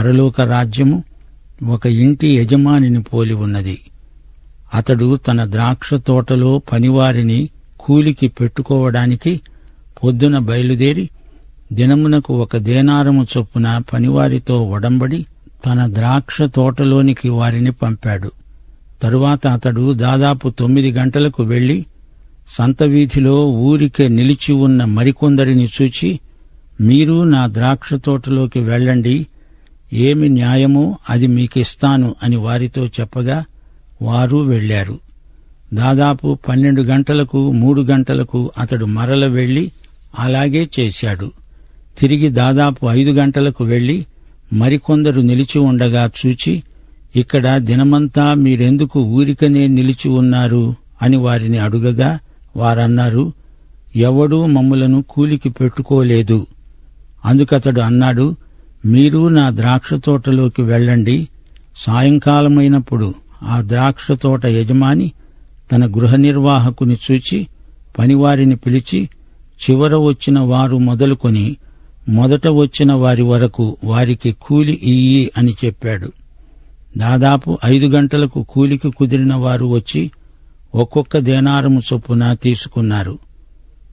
పరలోక రాజ్యము ఒక ఇంటి యజమానిని పోలి ఉన్నది. అతడు తన ద్రాక్ష తోటలో పనివారిని కూలికి పెట్టుకోవడానికి పొద్దున బయలుదేరి దినమునకు 1 దేనారము చొప్పున పనివారితో ఒడంబడి తన ద్రాక్ష తోటలోనికి వారిని పంపాడు. తరువాత అతడు దాదాపు 9 గంటలకు వెళ్లి సంతవీధిలో ఊరికే నిలిచి ఉన్న మరికొందరిని చూచి, మీరు నా ద్రాక్ష తోటలోకి వెళ్ళండి, ఏమి న్యాయమో అది మీకిస్తాను అని వారితో చెప్పగా వారు వెళ్లారు. దాదాపు 12 గంటలకు 3 గంటలకు అతడు మరల వెళ్లి అలాగే చేశాడు. తిరిగి దాదాపు 5 గంటలకు వెళ్లి మరికొందరు నిలిచి ఉండగా చూచి, ఇక్కడ దినమంతా మీరెందుకు ఊరికనే నిలిచి ఉన్నారు అని వారిని అడుగగా వారన్నారు, ఎవడూ మమ్ములను కూలికి పెట్టుకోలేదు. అందుకతడు అన్నాడు, మీరు నా ద్రాక్ష తోటలోకి వెళ్ళండి. సాయంకాలమైనప్పుడు ఆ ద్రాక్ష తోట యజమాని తన గృహ నిర్వాహకుని చూచి పనివారిని పిలిచి, చివర వచ్చిన వారు మొదలుకొని మొదట వచ్చిన వారి వరకు వారికి కూలి ఇయ్యి అని చెప్పాడు. దాదాపు 5 గంటలకు కూలికి కుదిరిన వారు వచ్చి ఒక్కొక్క దేనారము చొప్పున తీసుకున్నారు.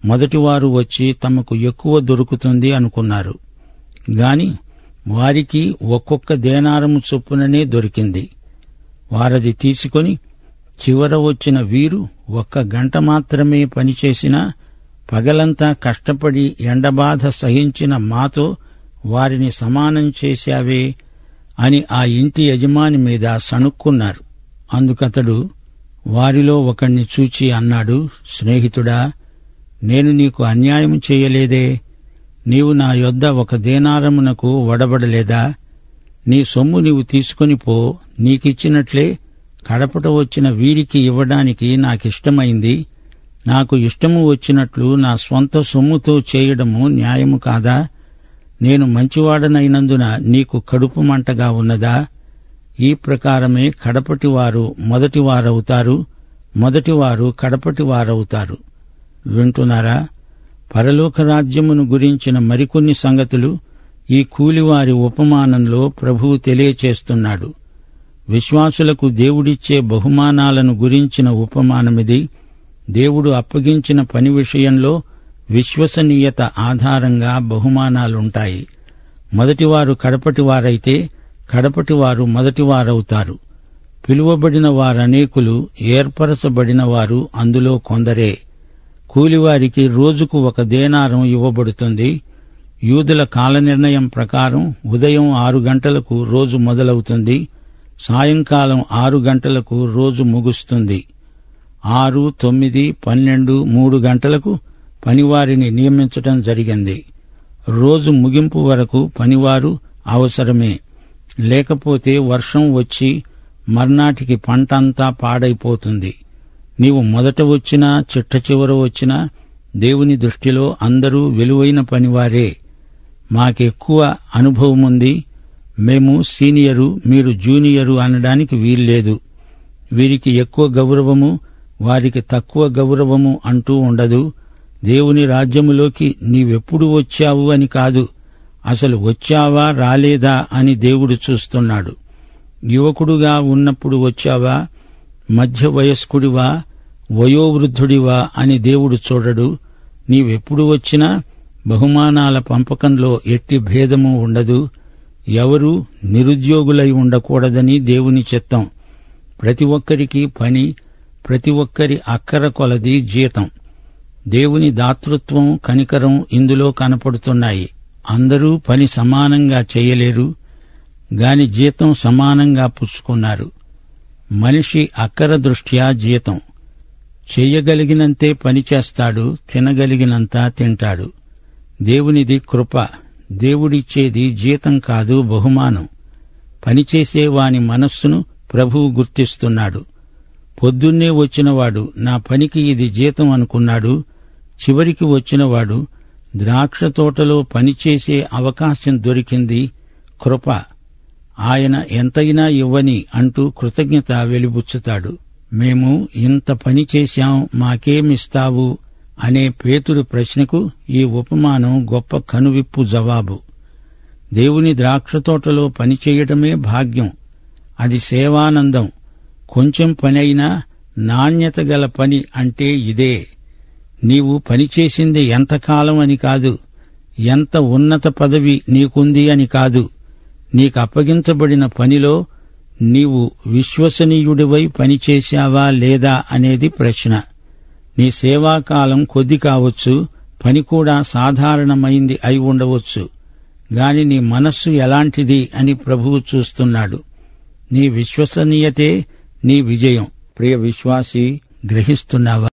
మొదటివారు వచ్చి తమకు ఎక్కువ దొరుకుతుంది అనుకున్నారు. గాని వారికి ఒక్కొక్క దేనారము చొప్పుననే దొరికింది. వారది తీసుకొని చివర వచ్చిన వీరు 1 గంట మాత్రమే పనిచేసినా పగలంతా కష్టపడి ఎండబాధ సహించిన మాతో వారిని సమానం చేశావే అని ఆ ఇంటి యజమాని మీద సణుక్కున్నారు. అందుకతడు వారిలో ఒకణ్ణి చూచి అన్నాడు, స్నేహితుడా, నేను నీకు అన్యాయం చేయలేదే. నీవు నా యొద్ద 1 దేనారమునకు వడబడలేదా? నీ సొమ్ము నీవు తీసుకొని పో, నీకిచ్చినట్లే కడపట వచ్చిన వీరికి ఇవ్వడానికి నాకిష్టమైంది. నాకు ఇష్టము వచ్చినట్లు నా స్వంత సొమ్ముతో చేయడము న్యాయము కాదా? నేను మంచివాడనైనందున నీకు కడుపు మంటగా ఉన్నదా? ఈ ప్రకారమే కడపటివారు మొదటివారవుతారు, మొదటివారు కడపటివారవుతారు. వింటున్నారా? పరలోక రాజ్యమును గురించిన మరికొన్ని సంగతులు ఈ కూలివారి ఉపమానంలో ప్రభువు తెలియచేస్తున్నాడు. విశ్వాసులకు దేవుడిచ్చే బహుమానాలను గురించిన ఉపమానమిది. దేవుడు అప్పగించిన పని విషయంలో విశ్వసనీయత ఆధారంగా బహుమానాలుంటాయి. మొదటివారు కడపటివారైతే కడపటివారు మొదటివారవుతారు. పిలువబడిన వారనేకులు, ఏర్పరచబడిన వారు అందులో కొందరే. కూలివారికి రోజుకు 1 దేనారం ఇవ్వబడుతుంది. యూదుల కాలనిర్ణయం ప్రకారం ఉదయం 6 గంటలకు రోజు మొదలవుతుంది, సాయంకాలం 6 గంటలకు రోజు ముగుస్తుంది. 6, 9, 12, 3 గంటలకు పనివారిని నియమించటం జరిగింది. రోజు ముగింపు వరకు పనివారు అవసరమే. లేకపోతే వర్షం వచ్చి మర్నాటికి పంటంతా పాడైపోతుంది. నీవు మొదట వచ్చినా చిట్ట చివర వచ్చినా దేవుని దృష్టిలో అందరూ విలువైన పనివారే. మాకెక్కువ అనుభవముంది, మేము సీనియరు, మీరు జూనియరు అనడానికి వీల్లేదు. వీరికి ఎక్కువ గౌరవము, వారికి తక్కువ గౌరవము అంటూ ఉండదు. దేవుని రాజ్యములోకి నీవెప్పుడు వచ్చావు అని కాదు, అసలు వచ్చావా రాలేదా అని దేవుడు చూస్తున్నాడు. యువకుడుగా ఉన్నప్పుడు వచ్చావా, మధ్య వయస్కుడివా, వయోవృద్ధుడివా అని దేవుడు చూడడు. నీవెప్పుడు వచ్చినా బహుమానాల పంపకంలో ఎట్టి భేదము ఉండదు. ఎవరూ నిరుద్యోగులై ఉండకూడదని దేవుని చిత్తం. ప్రతి ఒక్కరికి పని, ప్రతి ఒక్కరి అక్కర కొలది జీతం. దేవుని దాతృత్వం, కనికరం ఇందులో కనపడుతున్నాయి. అందరూ పని సమానంగా చేయలేరు, గాని జీతం సమానంగా పుచ్చుకున్నారు. మనిషి అక్కర దృష్ట్యా జీతం. చెయ్యగలిగినంతే పనిచేస్తాడు, తినగలిగినంత తింటాడు. దేవునిది కృప. దేవుడిచ్చేది జీతం కాదు, బహుమానం. పనిచేసేవాని మనస్సును ప్రభువు గుర్తిస్తున్నాడు. పొద్దున్నే వచ్చినవాడు నా పనికి ఇది జీతం అనుకున్నాడు. చివరికి వచ్చినవాడు ద్రాక్ష తోటలో పనిచేసే అవకాశం దొరికింది, కృప. ఆయన ఎంతైనా ఇవ్వని అంటూ కృతజ్ఞత వెలిబుచ్చుతాడు. మేము ఇంత పని చేశాం, మాకేమిస్తావు అనే పేతురు ప్రశ్నకు ఈ ఉపమానం గొప్ప కనువిప్పు జవాబు. దేవుని ద్రాక్షతోటలో పనిచేయటమే భాగ్యం. అది సేవానందం. కొంచెం పనైనా నాణ్యత గల పని అంటే ఇదే. నీవు పనిచేసింది ఎంతకాలం అని కాదు, ఎంత ఉన్నత పదవి నీకుంది అని కాదు, నీకప్పగించబడిన పనిలో నీవు విశ్వసనీయుడివై పనిచేశావా లేదా అనేది ప్రశ్న. నీ సేవాకాలం కొద్ది కావచ్చు, పని కూడా సాధారణమైంది అయి ఉండవచ్చు. గాని నీ మనస్సు ఎలాంటిది అని ప్రభువు చూస్తున్నాడు. నీ విశ్వసనీయతే నీ విజయం. ప్రియ విశ్వాసీ, గ్రహిస్తున్నావా?